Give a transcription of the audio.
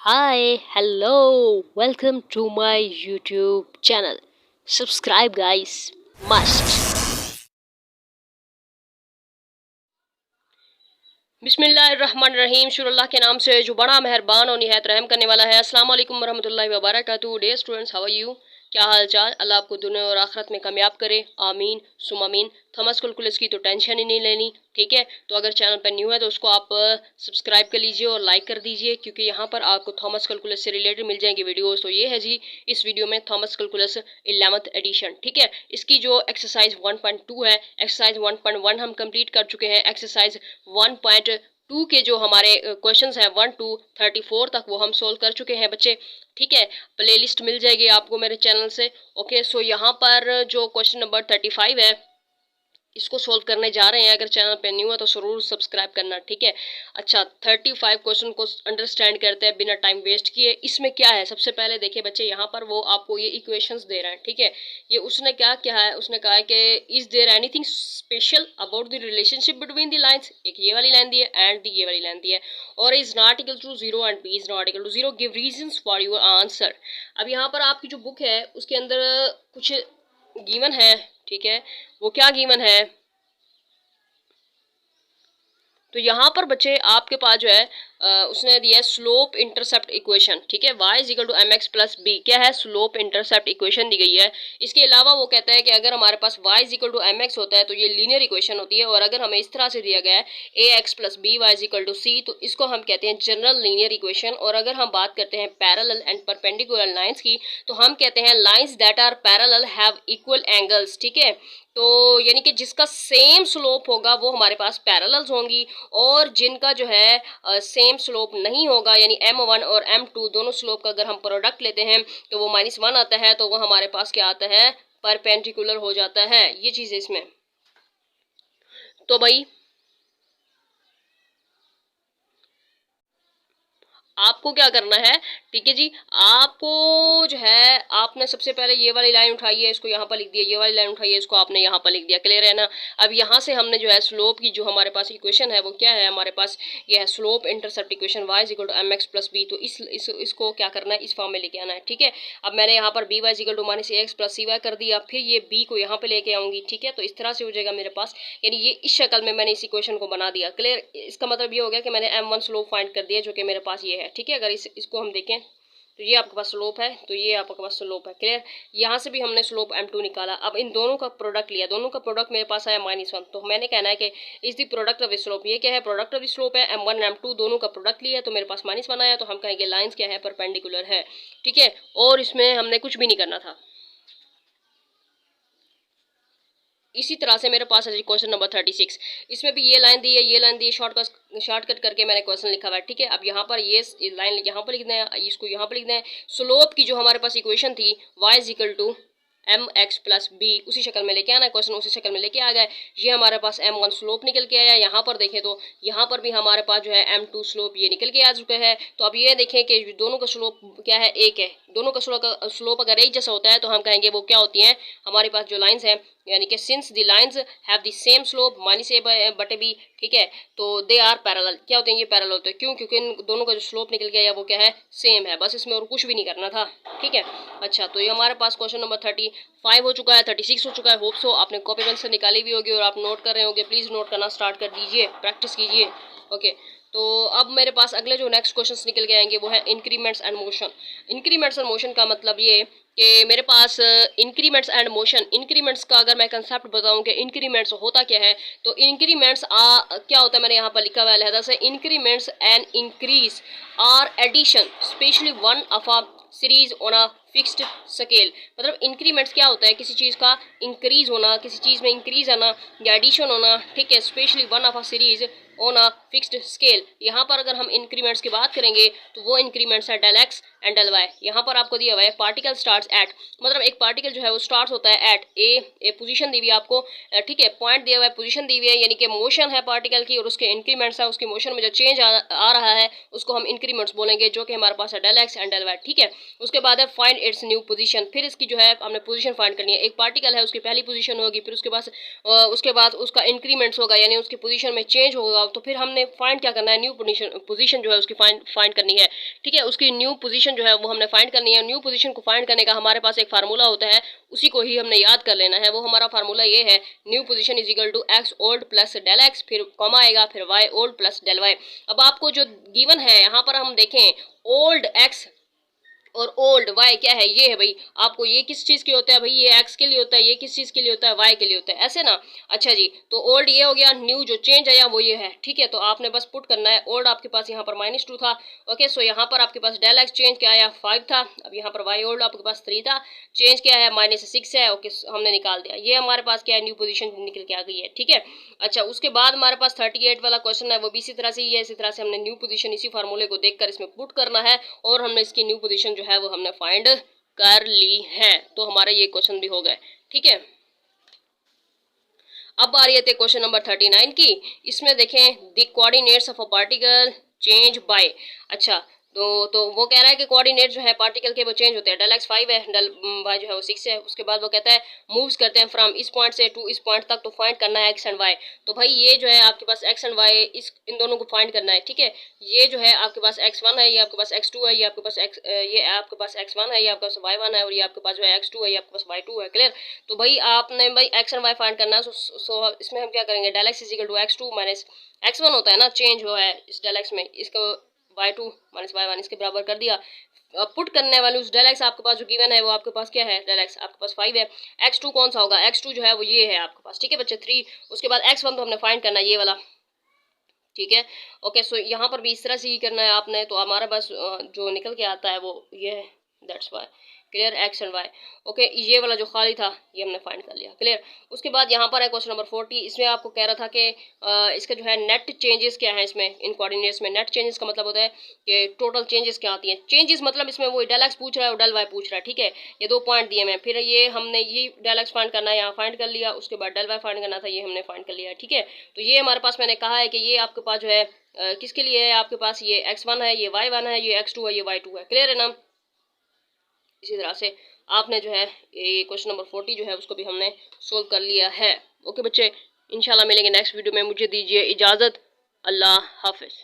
Hi, hello, welcome to my YouTube channel. Subscribe, guys, must. बिस्मिल्लाहिर्रहमानिर्रहीम शुरू अल्लाह के नाम से जो बड़ा मेहरबान और निहायत रहम करने वाला है। अस्सलाम वालेकुम वरहमतुल्लाहि वबरकातुहू। Dear students, how are you? क्या हाल चाल? अल्लाह आपको दुनिया और आखिरत में कामयाब करे, आमीन सुम आमीन। थॉमस कैलकुलस की तो टेंशन ही नहीं लेनी, ठीक है। तो अगर चैनल पर न्यू है तो उसको आप सब्सक्राइब कर लीजिए और लाइक कर दीजिए, क्योंकि यहाँ पर आपको थॉमस कैलकुलस से रिलेटेड मिल जाएंगे वीडियोस। तो ये है जी इस वीडियो में थॉमस कैलकुलस 11th एडिशन, ठीक है। इसकी जो एक्सरसाइज 1.2 है, एक्सरसाइज 1.1 हम कंप्लीट कर चुके हैं। एक्सरसाइज 1.2 के जो हमारे क्वेश्चंस हैं 1 to 34 तक वो हम सोल्व कर चुके हैं बच्चे, ठीक है। प्लेलिस्ट मिल जाएगी आपको मेरे चैनल से। ओके, सो यहाँ पर जो क्वेश्चन नंबर 35 है इसको सोल्व करने जा रहे हैं। अगर चैनल पे न्यू है तो जरूर सब्सक्राइब करना, ठीक है। अच्छा, 35 क्वेश्चन को अंडरस्टैंड करते हैं बिना टाइम वेस्ट किए। इसमें क्या है, सबसे पहले देखिए बच्चे, यहाँ पर वो आपको ये इक्वेशंस दे रहे हैं, ठीक है। ये उसने क्या क्या है, उसने कहा है कि is there anything special about the relationship between the lines. एक ये वाली लाइन दी है एंड ये वाली लाइन दी है, और is not equal to 0 and b is not equal to 0, give reasons for your answer. अब यहाँ पर आपकी जो बुक है उसके अंदर कुछ गिवन है, ठीक है। वो क्या गिवन है, तो यहाँ पर बच्चे आपके पास जो है उसने दिया है स्लोप इंटरसेप्ट इक्वेशन, ठीक है। y is equal to m x plus b, क्या है, स्लोप इंटरसेप्ट इक्वेशन दी गई है। इसके अलावा वो कहता है कि अगर हमारे पास y is equal to m x होता है तो ये लीनियर इक्वेशन होती है, और अगर हमें इस तरह से दिया गया है A x plus B Y is equal to C, तो इसको हम कहते हैं जनरल लीनियर इक्वेशन। और अगर हम बात करते हैं पैरेलल एंड परपेंडिकुलर लाइंस की, तो हम कहते हैं lines that are parallel have equal angles, ठीक है। तो यानी कि जिसका सेम स्लोप होगा वो हमारे पास पैरेलल्स होंगी, और जिनका जो है सेम स्लोप नहीं होगा, यानी m1 और m2 दोनों स्लोप का अगर हम प्रोडक्ट लेते हैं तो वो -1 आता है, तो वो हमारे पास क्या आता है, परपेंडिकुलर हो जाता है। ये चीज़ है इसमें। तो भाई आपको क्या करना है, ठीक है जी, आपको जो है आपने सबसे पहले ये वाली लाइन उठाई है, इसको यहाँ पर लिख दिया, ये वाली लाइन उठाई है, इसको आपने यहाँ पर लिख दिया, क्लियर है ना। अब यहाँ से हमने जो है स्लोप की जो हमारे पास इक्वेशन है वो क्या है, हमारे पास ये है slope intercept equation y is equal to m x plus b. तो इसको क्या करना है, इस फॉर्म में लेके आना है, ठीक है। अब मैंने यहाँ पर b Y is equal to minus a x plus c y कर दिया, फिर ये बी को यहाँ पे लेके आऊंगी, ठीक है। तो इस तरह से हो जाएगा मेरे पास, यानी ये इस शक्ल में मैंने इस इक्वेशन को बना दिया, क्लियर। इसका मतलब ये हो गया कि मैंने m1 स्लोप फाइंड कर दिया जो कि मेरे पास ये है, ठीक है। अगर इसको हम देखें तो ये आपके पास स्लोप है, तो ये आपके पास स्लोप है, क्लियर। यहाँ से भी हमने स्लोप m2 निकाला। अब इन दोनों का प्रोडक्ट लिया, दोनों का प्रोडक्ट मेरे पास आया -1, तो मैंने कहना है कि is the product of slope. ये क्या है, प्रोडक्ट ऑफ स्लोप है, m1 m2 दोनों का प्रोडक्ट लिया तो मेरे पास -1 आया, तो हम कहेंगे लाइंस क्या है, परपेंडिकुलर है, ठीक है। और इसमें हमने कुछ भी नहीं करना था। इसी तरह से मेरे पास है जी क्वेश्चन नंबर 36। इसमें भी ये लाइन दी है, ये लाइन दी है, शॉर्टकट करके मैंने क्वेश्चन लिखा हुआ है, ठीक है। अब यहाँ पर ये लाइन यहाँ पर लिखना है, इसको यहाँ पर लिखना है। स्लोप की जो हमारे पास इक्वेशन थी y is equal to m x plus b, उसी शक्ल में लेके आना है, क्वेश्चन उसी शक्ल में लेके आ गए। ये हमारे पास m1 स्लोप निकल के आया। यहाँ पर देखें तो यहाँ पर भी हमारे पास जो है m2 स्लोप ये निकल के आ चुका है। तो अब ये देखें कि दोनों का स्लोप क्या है, एक है। दोनों का स्लोप अगर एक जैसा होता है तो हम कहेंगे वो क्या होती हैं, हमारे पास जो लाइन्स हैं, यानी कि since the lines have the same slope -a बटे b, ठीक है, तो दे आर पैरेलल। क्या होते हैं, ये पैरेलल होते हैं, क्यों, क्योंकि इन दोनों का जो स्लोप निकल गया वो क्या है, सेम है। बस इसमें और कुछ भी नहीं करना था, ठीक है। अच्छा, तो ये हमारे पास क्वेश्चन नंबर 35 हो चुका है, 36 हो चुका है। होप सो आपने कॉपी पेन से निकाली भी होगी और आप नोट कर रहे होंगे। प्लीज़ नोट करना स्टार्ट कर दीजिए, प्रैक्टिस कीजिए। ओके, तो अब मेरे पास अगले जो नेक्स्ट क्वेश्चंस निकल के आएंगे वो है increments and motion. Increments and motion का मतलब ये कि मेरे पास इंक्रीमेंट्स एंड मोशन, इंक्रीमेंट्स का अगर मैं कंसेप्ट बताऊं कि इंक्रीमेंट्स होता क्या है, तो इंक्रीमेंट्स क्या होता है, मैंने यहाँ पर लिखा हुआ है अलहदा से, increments and increase or addition especially one of a series on a fixed scale. मतलब इंक्रीमेंट्स क्या होता है, किसी चीज़ का इंक्रीज होना, किसी चीज़ में इंक्रीज आना या एडिशन होना, ठीक है, specially one of a series on a fixed scale. यहाँ पर अगर हम इंक्रीमेंट्स की बात करेंगे तो वो इंक्रीमेंट्स है del x and del y. यहाँ पर आपको दिया हुआ है पार्टिकल स्टार्ट्स एट, मतलब एक पार्टिकल जो है वो स्टार्ट होता है एट ए पोजीशन दी हुई है आपको, ठीक है, पॉइंट दिया हुआ है, पोजीशन दी हुई है, यानी कि मोशन है पार्टिकल की, और उसके इंक्रीमेंट्स है, उसकी मोशन में जो चेंज आ रहा है उसको हम इंक्रीमेंट्स बोलेंगे, जो कि हमारे पास है del x and del y, ठीक है। उसके बाद है find find its new position, फिर इसकी जो है हमने पोजीशन फाइंड करनी है। एक पार्टिकल है उसकी पहली पोजीशन होगी, फिर उसके बाद उसका इंक्रीमेंट्स होगा यानी उसकी पोजीशन में चेंज होगा, तो फिर हमने फाइंड क्या करना है, न्यू पोजीशन जो है उसकी फाइंड करनी है। ठीक है, उसकी न्यू पोजीशन जो है वो हमने फाइंड करनी है। न्यू पोजीशन को फाइंड करने का हमारे पास एक फार्मूला होता है, उसी को ही हमने याद कर लेना है। वो हमारा फार्मूला ये है, new position is equal to x old plus del x, फिर कॉमा आएगा, फिर y old plus del y. अब आपको जो गिवन है यहाँ पर हम देखें, ओल्ड एक्स और ओल्ड वाई क्या है, ये है भाई। आपको ये किस चीज़ के होता है भाई, ये एक्स के लिए होता है, ये किस चीज़ के लिए होता है, वाई के लिए होता है, ऐसे ना। अच्छा जी, तो ओल्ड ये हो गया, न्यू जो चेंज आया वो ये है। ठीक है, तो आपने बस पुट करना है। ओल्ड आपके पास यहाँ पर -2 था। ओके, सो यहाँ पर आपके पास डेल एक्स चेंज क्या आया, 5 था। अब यहाँ पर वाई ओल्ड आपके पास 3 था, चेंज क्या है, -6 है। ओके, हमने निकाल दिया। ये हमारे पास क्या है, न्यू पोजिशन निकल के आ गई है। ठीक है, अच्छा, उसके बाद हमारे पास 38 वाला क्वेश्चन है, वो भी इसी तरह से ही है। इसी तरह से हमने न्यू पोजीशन इसी फार्मूले को देखकर इसमें पुट करना है, और हमने इसकी न्यू पोजीशन जो है वो हमने फाइंड कर ली है। तो हमारे ये क्वेश्चन भी हो गए। ठीक है, अब आ रही है क्वेश्चन नंबर 39 की। इसमें देखें, the coordinates of a particle change bye. अच्छा, तो वो कह रहा है कि कोऑर्डिनेट जो है पार्टिकल के वो चेंज होते हैं। डेल एक्स 5 है, डेल वाई जो है वो 6 है। उसके बाद वो कहता है मूव्स करते हैं फ्रॉम इस पॉइंट से टू इस पॉइंट तक, तो फाइंड करना है एक्स एंड वाई। तो भाई ये जो है आपके पास एक्स एंड वाई, इन दोनों को फाइंड करना है। ठीक है, ये जो है आपके पास x1 है, ये आपके पास x2 है, ये आपके पास x1 है, ये आपके पास y1 है, और ये आपके पास जो है x2 है, ये आपके पास y2 है। क्लियर? तो भाई आपने भाई x एंड y फाइंड करना है। सो इसमें हम क्या करेंगे, del x is equal to x2 minus x1 होता है ना, चेंज हुआ है इस डेल एक्स में, इसको y2 माइनस y1 इसके बराबर कर दिया। पुट करने वाले उस डेल एक्स आपके पास जो गिवन है वो आपके पास क्या है, डेल एक्स आपके पास 5 है। x2 कौन सा होगा, x2 जो है वो ये है आपके पास। ठीक है बच्चे, 3। उसके बाद x1 तो हमने फाइंड करना है, ये वाला। ठीक है, ओके, सो यहाँ पर भी इस तरह से ही करना है आपने। तो हमारा बस जो निकल के आता है वो ये है, that's y. Clear, x and y. Okay, ये वाला जो खाली था ये हमने फाइंड कर लिया। क्लियर, उसके बाद यहाँ पर है क्वेश्चन नंबर 40। इसमें आपको कह रहा था कि इसका जो है नेट चेंजेस क्या है इसमें, इन कोऑर्डिनेट्स में। नेट चेंजेस का मतलब होता है कि टोटल चेंजेस क्या आती हैं। चेंजेस मतलब इसमें वो डेल एक्स पूछ रहा है और डेल वाई पूछ रहा है। ठीक है, ये 2 पॉइंट दिए मैं, फिर ये हमने ये डेल एक्स फाइंड करना है, यहाँ फाइंड कर लिया। उसके बाद डेल वाई फाइंड करना था, ये हमने फाइंड कर लिया। ठीक है, तो ये हमारे पास मैंने कहा है कि ये आपके पास जो है किसके लिए है, आपके पास ये x1 है, ये y1 है, ये x2 है, ये y2 है। क्लियर है ना? इसी तरह से आपने जो है ये क्वेश्चन नंबर 40 जो है उसको भी हमने सोल्व कर लिया है। ओके बच्चे, इंशाल्लाह मिलेंगे नेक्स्ट वीडियो में। मुझे दीजिए इजाज़त। अल्लाह हाफिज़।